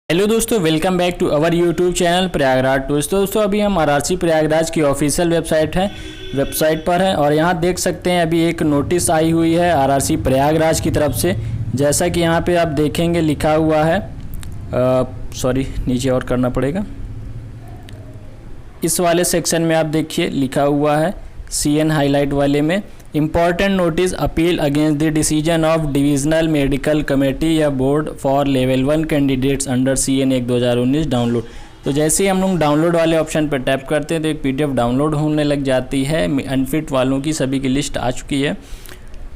Hello दोस्तों, welcome back to our YouTube channel Prayagraj tours. दोस्तों अभी हम आरआरसी प्रयागराज की ऑफिशियल वेबसाइट पर हैं और यहाँ देख सकते हैं अभी एक नोटिस आई हुई है आरआरसी प्रयागराज की तरफ से। जैसा कि यहाँ पे आप देखेंगे लिखा हुआ है, नीचे और करना पड़ेगा। इस वाले सेक्शन में आप देखिए लिखा हुआ है CN हाईलाइट वाले में, important notice appeal against the decision of divisional medical committee या board for level 1 candidates under CN 1/2019 download. तो जैसे ही हम लोग डाउनलोड वाले ऑप्शन पर टैप करते हैं तो एक PDF डाउनलोड होने लग जाती है। अनफिट वालों की सभी की लिस्ट आ चुकी है।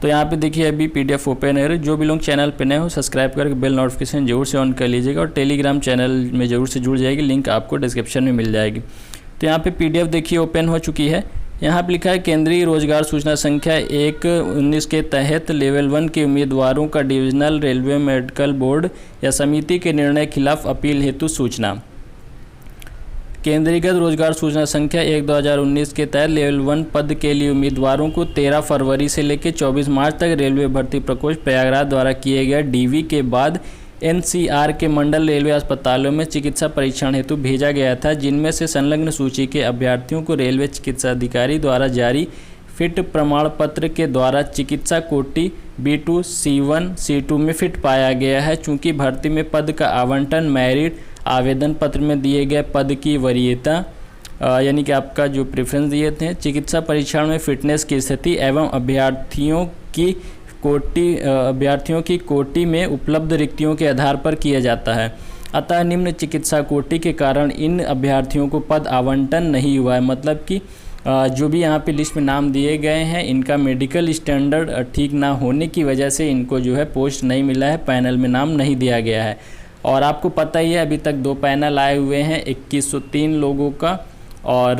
तो यहाँ पे देखिए अभी PDF ओपन है। जो भी लोग चैनल पर नए हो सब्सक्राइब करके बेल नोटिफिकेशन जरूर से ऑन कर लीजिएगा और टेलीग्राम चैनल में ज़रूर से जुड़ जाएगी, लिंक आपको डिस्क्रिप्शन में मिल जाएगी। तो यहाँ पे PDF देखिए ओपन हो चुकी है। यहाँ पर लिखा है केंद्रीय रोजगार सूचना संख्या 1/19 के तहत लेवल 1 के उम्मीदवारों का डिविजनल रेलवे मेडिकल बोर्ड या समिति के निर्णय खिलाफ अपील हेतु सूचना। केंद्रीयगत रोजगार सूचना संख्या 1/2019 के तहत लेवल 1 पद के लिए उम्मीदवारों को 13 फरवरी से लेकर 24 मार्च तक रेलवे भर्ती प्रकोष्ठ प्रयागराज द्वारा किए गए DV के बाद NCR के मंडल रेलवे अस्पतालों में चिकित्सा परीक्षण हेतु भेजा गया था, जिनमें से संलग्न सूची के अभ्यर्थियों को रेलवे चिकित्सा अधिकारी द्वारा जारी फिट प्रमाण पत्र के द्वारा चिकित्सा कोटि B2, C1, C2 में फिट पाया गया है। चूँकि भर्ती में पद का आवंटन मेरिट आवेदन पत्र में दिए गए पद की वरीयता यानी कि आपका जो प्रेफरेंस दिए थे, चिकित्सा परीक्षण में फिटनेस की स्थिति एवं अभ्यर्थियों की कोटि में उपलब्ध रिक्तियों के आधार पर किया जाता है। अतः निम्न चिकित्सा कोटि के कारण इन अभ्यर्थियों को पद आवंटन नहीं हुआ है। मतलब कि जो भी यहाँ पे लिस्ट में नाम दिए गए हैं, इनका मेडिकल स्टैंडर्ड ठीक ना होने की वजह से इनको जो है पोस्ट नहीं मिला है, पैनल में नाम नहीं दिया गया है। और आपको पता ही है अभी तक 2 पैनल आए हुए हैं, 2103 लोगों का और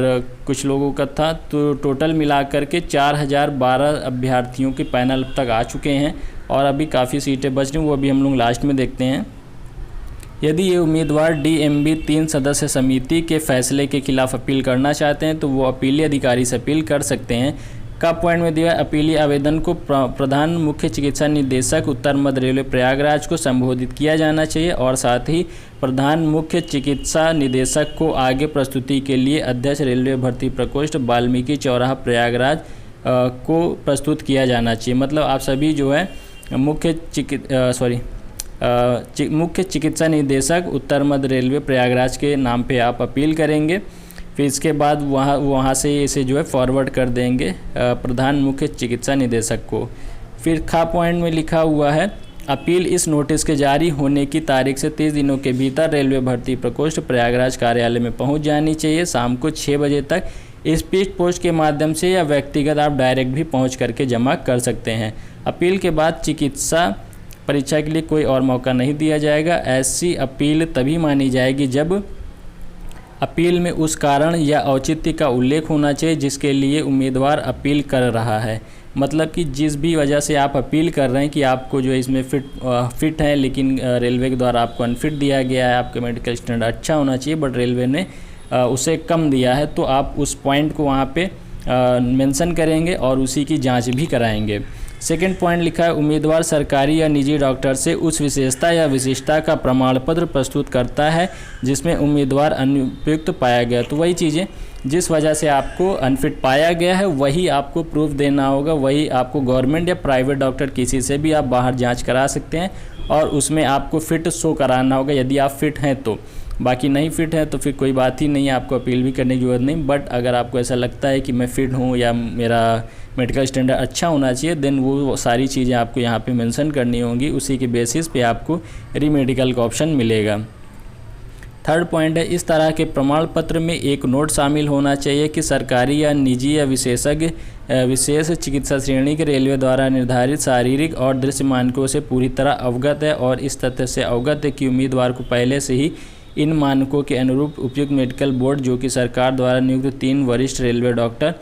कुछ लोगों का था। तो टोटल मिलाकर के 4012 अभ्यर्थियों के पैनल अब तक आ चुके हैं और अभी काफ़ी सीटें बच रही हैं, वो अभी हम लोग लास्ट में देखते हैं। यदि ये उम्मीदवार DMB 3 सदस्य समिति के फैसले के खिलाफ अपील करना चाहते हैं तो वो अपीली अधिकारी से अपील कर सकते हैं। का पॉइंट में दिया अपीली आवेदन को प्रधान मुख्य चिकित्सा निदेशक उत्तर मध्य रेलवे प्रयागराज को संबोधित किया जाना चाहिए और साथ ही प्रधान मुख्य चिकित्सा निदेशक को आगे प्रस्तुति के लिए अध्यक्ष रेलवे भर्ती प्रकोष्ठ वाल्मीकि चौराहा प्रयागराज को प्रस्तुत किया जाना चाहिए। मतलब आप सभी जो है मुख्य चिकित्सा निदेशक उत्तर मध्य रेलवे प्रयागराज के नाम पे आप अपील करेंगे। फिर इसके बाद वहाँ से इसे जो है फॉरवर्ड कर देंगे प्रधान मुख्य चिकित्सा निदेशक को। फिर खा पॉइंट में लिखा हुआ है अपील इस नोटिस के जारी होने की तारीख से 30 दिनों के भीतर रेलवे भर्ती प्रकोष्ठ प्रयागराज कार्यालय में पहुंच जानी चाहिए। शाम को 6 बजे तक स्पीड पोस्ट के माध्यम से या व्यक्तिगत आप डायरेक्ट भी पहुंच करके जमा कर सकते हैं। अपील के बाद चिकित्सा परीक्षा के लिए कोई और मौका नहीं दिया जाएगा। ऐसी अपील तभी मानी जाएगी जब अपील में उस कारण या औचित्य का उल्लेख होना चाहिए जिसके लिए उम्मीदवार अपील कर रहा है। मतलब कि जिस भी वजह से आप अपील कर रहे हैं कि आपको जो इसमें फिट है लेकिन रेलवे के द्वारा आपको अनफिट दिया गया है, आपका मेडिकल स्टैंडर्ड अच्छा होना चाहिए बट रेलवे ने उसे कम दिया है, तो आप उस पॉइंट को वहाँ पे मेंशन करेंगे और उसी की जाँच भी कराएँगे। सेकेंड पॉइंट लिखा है उम्मीदवार सरकारी या निजी डॉक्टर से उस विशेषता या विशिष्टता का प्रमाण पत्र प्रस्तुत करता है जिसमें उम्मीदवार अनुपयुक्त पाया गया। तो वही चीज़ें जिस वजह से आपको अनफिट पाया गया है वही आपको प्रूफ देना होगा। वही आपको गवर्नमेंट या प्राइवेट डॉक्टर किसी से भी आप बाहर जांच करा सकते हैं और उसमें आपको फ़िट शो कराना होगा यदि आप फिट हैं तो। बाकी नहीं फिट है तो फिर कोई बात ही नहीं है, आपको अपील भी करने की ज़रूरत नहीं। बट अगर आपको ऐसा लगता है कि मैं फ़िट हूँ या मेरा मेडिकल स्टैंडर्ड अच्छा होना चाहिए देन वो सारी चीज़ें आपको यहाँ पे मेंशन करनी होंगी। उसी के बेसिस पे आपको रीमेडिकल का ऑप्शन मिलेगा। थर्ड पॉइंट है इस तरह के प्रमाण पत्र में एक नोट शामिल होना चाहिए कि सरकारी या निजी या विशेष चिकित्सा श्रेणी के रेलवे द्वारा निर्धारित शारीरिक और दृश्य मानकों से पूरी तरह अवगत है और इस तथ्य से अवगत है कि उम्मीदवार को पहले से ही इन मानकों के अनुरूप उपयुक्त मेडिकल बोर्ड जो कि सरकार द्वारा नियुक्त 3 वरिष्ठ रेलवे डॉक्टर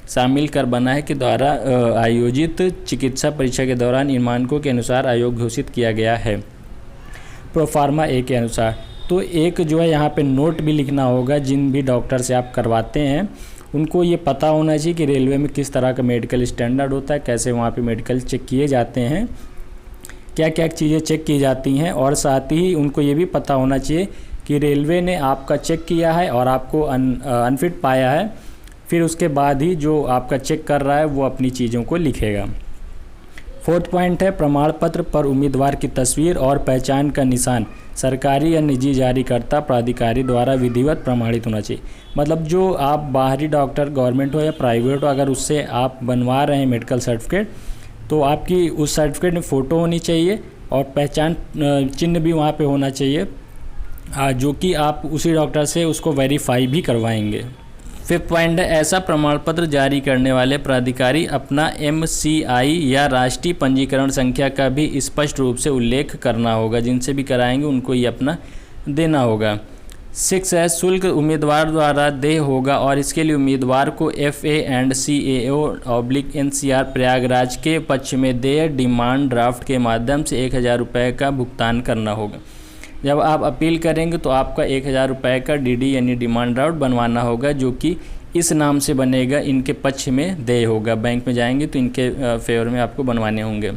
शामिल कर बना है के द्वारा आयोजित चिकित्सा परीक्षा के दौरान इन मानकों के अनुसार आयोग घोषित किया गया है प्रोफार्मा A के अनुसार। तो एक जो है यहाँ पे नोट भी लिखना होगा, जिन भी डॉक्टर से आप करवाते हैं उनको ये पता होना चाहिए कि रेलवे में किस तरह का मेडिकल स्टैंडर्ड होता है, कैसे वहाँ पे मेडिकल चेक किए जाते हैं। क्या क्या चीज़ें चेक की जाती हैं, और साथ ही उनको ये भी पता होना चाहिए कि रेलवे ने आपका चेक किया है और आपको अनफिट पाया है, फिर उसके बाद ही जो आपका चेक कर रहा है वो अपनी चीज़ों को लिखेगा। 4th पॉइंट है प्रमाण पत्र पर उम्मीदवार की तस्वीर और पहचान का निशान सरकारी या निजी जारीकर्ता प्राधिकारी द्वारा विधिवत प्रमाणित होना चाहिए। मतलब जो आप बाहरी डॉक्टर, गवर्नमेंट हो या प्राइवेट हो, अगर उससे आप बनवा रहे हैं मेडिकल सर्टिफिकेट, तो आपकी उस सर्टिफिकेट में फ़ोटो होनी चाहिए और पहचान चिन्ह भी वहाँ पे होना चाहिए, जो कि आप उसी डॉक्टर से उसको वेरीफाई भी करवाएंगे। 5th पॉइंट है ऐसा प्रमाण पत्र जारी करने वाले प्राधिकारी अपना MCI या राष्ट्रीय पंजीकरण संख्या का भी स्पष्ट रूप से उल्लेख करना होगा। जिनसे भी कराएंगे उनको ये अपना देना होगा। 6 है शुल्क उम्मीदवार द्वारा देय होगा और इसके लिए उम्मीदवार को FA एंड CAO/NCR प्रयागराज के पक्ष में देय डिमांड ड्राफ्ट के माध्यम से 1000 रुपये का भुगतान करना होगा। जब आप अपील करेंगे तो आपका 1000 रुपये का DD यानी डिमांड ड्राफ्ट बनवाना होगा, जो कि इस नाम से बनेगा, इनके पक्ष में देय होगा। बैंक में जाएंगे तो इनके फेवर में आपको बनवाने होंगे।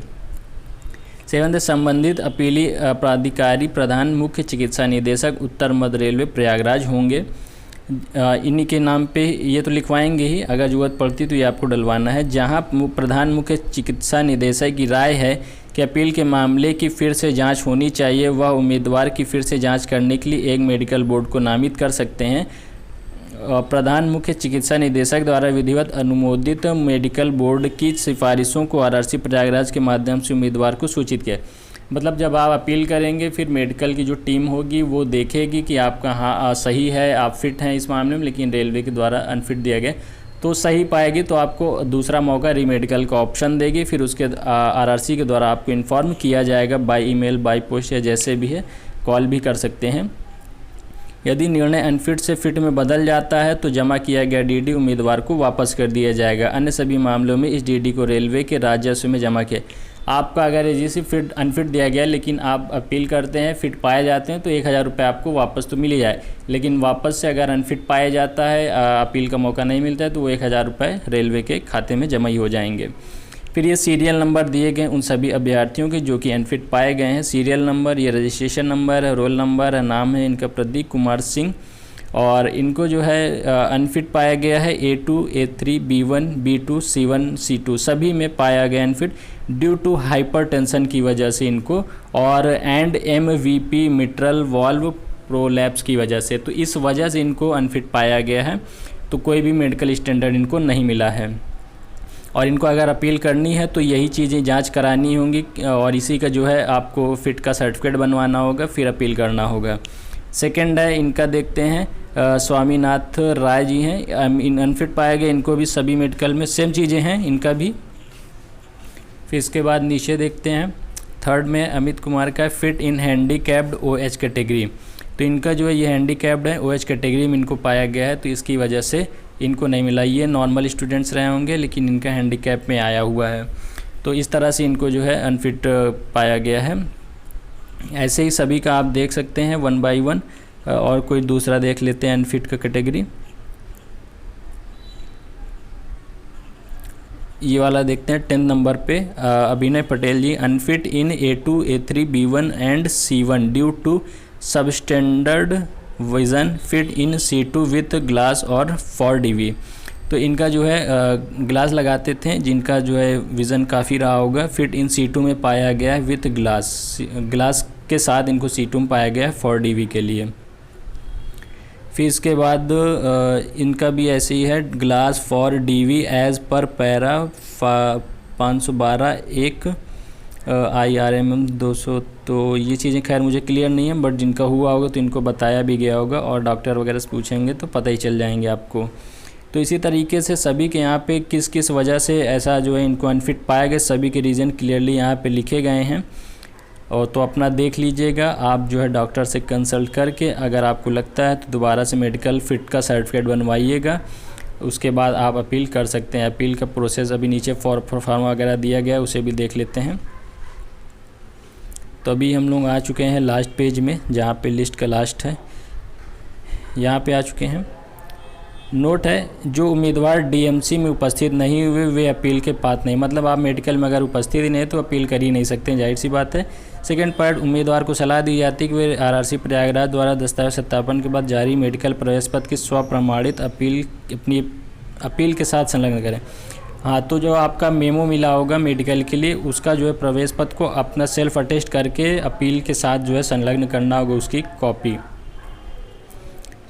7 संबंधित अपीली प्राधिकारी प्रधान मुख्य चिकित्सा निदेशक उत्तर मध्य रेलवे प्रयागराज होंगे। इन्हीं के नाम पे ये तो लिखवाएंगे ही, अगर ज़रूरत पड़ती तो ये आपको डलवाना है। जहां प्रधान मुख्य चिकित्सा निदेशक की राय है कि अपील के मामले की फिर से जांच होनी चाहिए, वह उम्मीदवार की फिर से जांच करने के लिए एक मेडिकल बोर्ड को नामित कर सकते हैं। प्रधान मुख्य चिकित्सा निदेशक द्वारा विधिवत अनुमोदित मेडिकल बोर्ड की सिफारिशों को RRC प्रयागराज के माध्यम से उम्मीदवार को सूचित किया। मतलब जब आप अपील करेंगे फिर मेडिकल की जो टीम होगी वो देखेगी कि आपका हाँ सही है, आप फिट हैं इस मामले में, लेकिन रेलवे के द्वारा अनफिट दिया गया, तो सही पाएगी तो आपको दूसरा मौका रीमेडिकल का ऑप्शन देगी। फिर उसके RRC के द्वारा आपको इन्फॉर्म किया जाएगा बाय ईमेल, बाय पोस्ट या जैसे भी है, कॉल भी कर सकते हैं। यदि निर्णय अनफिट से फिट में बदल जाता है तो जमा किया गया DD उम्मीदवार को वापस कर दिया जाएगा। अन्य सभी मामलों में इस DD को रेलवे के राजस्व में जमा किया। आपका अगर जैसे फिट अनफिट दिया गया लेकिन आप अपील करते हैं, फिट पाए जाते हैं, तो 1000 रुपये आपको वापस तो मिल ही जाए, लेकिन वापस से अगर अनफिट पाया जाता है, अपील का मौका नहीं मिलता है, तो वो 1000 रुपये रेलवे के खाते में जमा ही हो जाएंगे। फिर ये सीरियल नंबर दिए गए उन सभी अभ्यर्थियों के जो कि अनफिट पाए गए हैं। सीरियल नंबर, ये रजिस्ट्रेशन नंबर है, रोल नंबर है, नाम है इनका प्रदीप कुमार सिंह, और इनको जो है अनफिट पाया गया है A2, A3, B1, B2, C1, C2 सभी में पाया गया अनफिट ड्यू टू हाइपरटेंशन की वजह से इनको, और and MVP mitral valve prolapse की वजह से। तो इस वजह से इनको अनफिट पाया गया है, तो कोई भी मेडिकल स्टैंडर्ड इनको नहीं मिला है। और इनको अगर अपील करनी है तो यही चीज़ें जांच करानी होंगी, और इसी का जो है आपको फिट का सर्टिफिकेट बनवाना होगा, फिर अपील करना होगा। सेकंड है इनका देखते हैं, स्वामीनाथ राय जी हैं, इन अनफिट पाए गए, इनको भी सभी मेडिकल में सेम चीज़ें हैं इनका भी। फिर इसके बाद नीचे देखते हैं, थर्ड में अमित कुमार का fit in handicapped OH category. तो इनका जो है ये हैंडीकैप्ड है, OH कैटेगरी में इनको पाया गया है, तो इसकी वजह से इनको नहीं मिला। ये नॉर्मल स्टूडेंट्स रहे होंगे लेकिन इनका हैंडीकैप में आया हुआ है, तो इस तरह से इनको जो है अनफिट पाया गया है। ऐसे ही सभी का आप देख सकते हैं 1 बाय 1, और कोई दूसरा देख लेते हैं अनफिट का कैटेगरी। ये वाला देखते हैं 10 नंबर पे, Abhinay Patel ji, unfit in A2, A3, B1 and C1 due to substandard vision, fit in C2 with glass और 4DV। तो इनका जो है ग्लास लगाते थे, जिनका जो है विज़न काफ़ी रहा होगा, फिट इन C2 में पाया गया है विथ ग्लास के साथ इनको C2 में पाया गया है 4DV के लिए। फिर इसके बाद इनका भी ऐसे ही है, glass 4DV as per para 512 1 IRMM 200। तो ये चीज़ें खैर मुझे क्लियर नहीं है, बट जिनका हुआ होगा तो इनको बताया भी गया होगा, और डॉक्टर वगैरह से पूछेंगे तो पता ही चल जाएंगे आपको। तो इसी तरीके से सभी के यहाँ पे किस किस वजह से ऐसा जो है इनको अनफिट पाया गया, सभी के रीज़न क्लियरली यहाँ पे लिखे गए हैं, और तो अपना देख लीजिएगा। आप जो है डॉक्टर से कंसल्ट करके अगर आपको लगता है तो दोबारा से मेडिकल फिट का सर्टिफिकेट बनवाइएगा, उसके बाद आप अपील कर सकते हैं। अपील का प्रोसेस अभी नीचे फॉर्म वगैरह दिया गया है, उसे भी देख लेते हैं। तो अभी हम लोग आ चुके हैं लास्ट पेज में, जहाँ पे लिस्ट का लास्ट है, यहाँ पे आ चुके हैं। नोट है, जो उम्मीदवार डीएमसी में उपस्थित नहीं हुए वे अपील के पात्र नहीं, मतलब आप मेडिकल में अगर उपस्थित ही नहीं तो अपील कर ही नहीं सकते, जाहिर सी बात है। सेकंड पार्ट, उम्मीदवार को सलाह दी जाती है कि वे आरआरसी प्रयागराज द्वारा दस्तावेज सत्यापन के बाद जारी मेडिकल प्रवेश पत्र की स्वप्रमाणित अपनी अपील के साथ संलग्न करें। हाँ, तो जो आपका मेमो मिला होगा मेडिकल के लिए, उसका जो है प्रवेश पत्र को अपना सेल्फ अटेस्ट करके अपील के साथ जो है संलग्न करना होगा, उसकी कॉपी,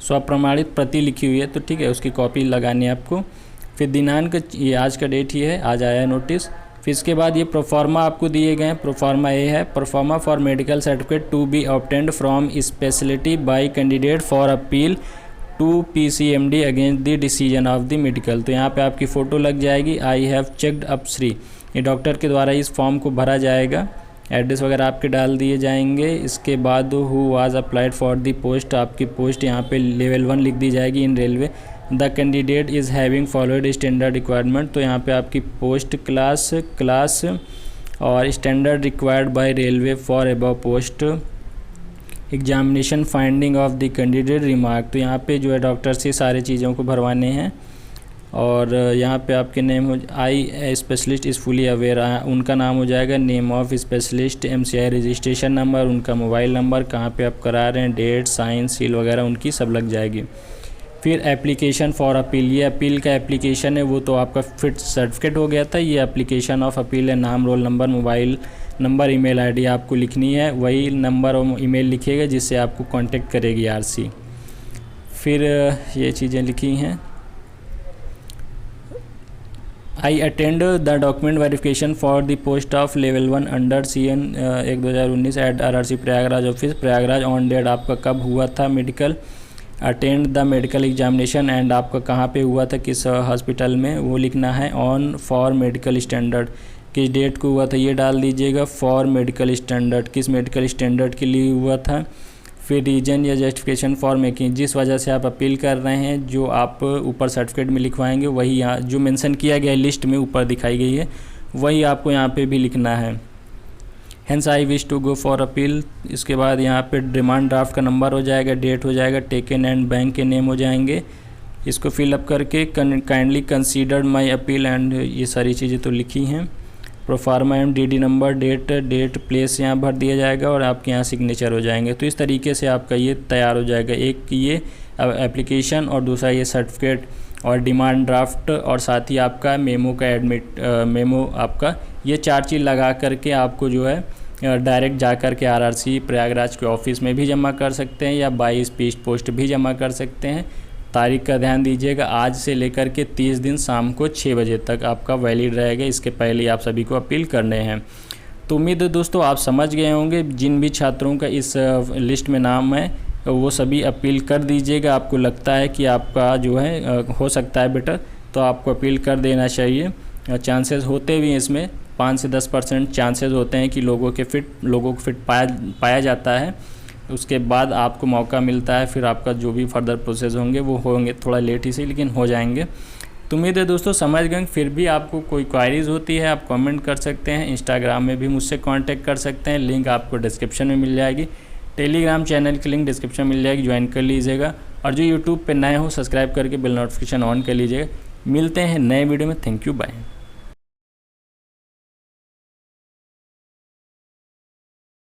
स्वप्रमाणित प्रति लिखी हुई है तो ठीक है, उसकी कॉपी लगानी है आपको। फिर दिनांक, ये आज का डेट ही है, आज आया है नोटिस। फिर इसके बाद ये प्रोफार्मा आपको दिए गए हैं। प्रोफार्मा ये है, proforma for medical certificate to be obtained from speciality by candidate for appeal to PCMD against the decision of the medical. तो यहाँ पे आपकी फ़ोटो लग जाएगी, I have checked up Shri, ये डॉक्टर के द्वारा इस फॉर्म को भरा जाएगा, एड्रेस वगैरह आपके डाल दिए जाएंगे। इसके बाद who was applied for the post, आपकी पोस्ट यहाँ पे लेवल 1 लिख दी जाएगी in railway. The candidate is having followed standard requirement, तो यहाँ पे आपकी पोस्ट क्लास और standard required by railway for above post, examination finding of the candidate remark, तो यहाँ पे जो है डॉक्टर से सारी चीज़ों को भरवाने हैं। और यहाँ पे आपके नेम हो, eye specialist is fully aware, उनका नाम हो जाएगा, name of specialist, MCI registration number, उनका मोबाइल नंबर, कहाँ पे आप करा रहे हैं, डेट, साइन, सील वगैरह उनकी सब लग जाएगी। फिर एप्लीकेशन फॉर अपील, ये अपील का एप्लीकेशन है, वो तो आपका फिट सर्टिफिकेट हो गया था, ये एप्लीकेशन ऑफ अपील है। नाम, roll number, mobile number, email ID आपको लिखनी है, वही नंबर और ईमेल लिखिएगा जिससे आपको कांटेक्ट करेगी आरसी। फिर ये चीज़ें लिखी हैं, I attend the document verification for the post of level 1 under CN 1/2019 at RRC Prayagraj office Prayagraj on date, आपका कब हुआ था medical, attend the medical examination and आपका कहाँ पे हुआ था, किस हॉस्पिटल में, वो लिखना है। ऑन फॉर मेडिकल स्टैंडर्ड, किस डेट को हुआ था ये डाल दीजिएगा। फॉर मेडिकल स्टैंडर्ड, किस मेडिकल स्टैंडर्ड के लिए हुआ था। फिर रीजन या जस्टिफिकेशन फॉर मेकिंग, जिस वजह से आप अपील कर रहे हैं, जो आप ऊपर सर्टिफिकेट में लिखवाएंगे वही यहाँ जो मेंशन किया गया है लिस्ट में ऊपर दिखाई गई है, वही आपको यहाँ पे भी लिखना है। Hence I wish to go for appeal. इसके बाद यहाँ पे डिमांड ड्राफ्ट का नंबर हो जाएगा, डेट हो जाएगा, टेकन एंड बैंक के नेम हो जाएंगे। इसको फिलअप करके kindly considered my appeal and ये सारी चीज़ें तो लिखी हैं। Proforma M DD number, date place यहाँ भर दिया जाएगा और आपके यहाँ सिग्नेचर हो जाएंगे। तो इस तरीके से आपका ये तैयार हो जाएगा, एक ये एप्लीकेशन और दूसरा ये सर्टिफिकेट और डिमांड ड्राफ्ट और साथ ही आपका मेमो का मेमो आपका, ये 4 चीज़ लगा करके आपको जो है डायरेक्ट जा कर के RRC प्रयागराज के ऑफिस में भी जमा कर सकते हैं या बाई स्पीड पोस्ट भी जमा कर सकते हैं। तारीख का ध्यान दीजिएगा, आज से लेकर के 30 दिन शाम को 6 बजे तक आपका वैलिड रहेगा, इसके पहले आप सभी को अपील करने हैं। तो उम्मीद है दोस्तों आप समझ गए होंगे, जिन भी छात्रों का इस लिस्ट में नाम है वो सभी अपील कर दीजिएगा। आपको लगता है कि आपका जो है हो सकता है बेटर, तो आपको अपील कर देना चाहिए। चांसेस होते भी हैं इसमें, 5 से 10% चांसेस होते हैं कि लोगों को फिट पाया जाता है, उसके बाद आपको मौका मिलता है, फिर आपका जो भी फर्दर प्रोसेस होंगे वो होंगे थोड़ा लेट ही से, लेकिन हो जाएंगे। तो उम्मीद है दोस्तों समझ गए। फिर भी आपको कोई क्वारीज होती है आप कमेंट कर सकते हैं, इंस्टाग्राम में भी मुझसे कांटेक्ट कर सकते हैं, लिंक आपको डिस्क्रिप्शन में मिल जाएगी। टेलीग्राम चैनल की लिंक डिस्क्रिप्शन मिल जाएगी, ज्वाइन कर लीजिएगा। और जो यूट्यूब पे नए हो सब्सक्राइब करके बेल नोटिफिकेशन ऑन कर लीजिएगा। मिलते हैं नए वीडियो में, थैंक यू, बाय।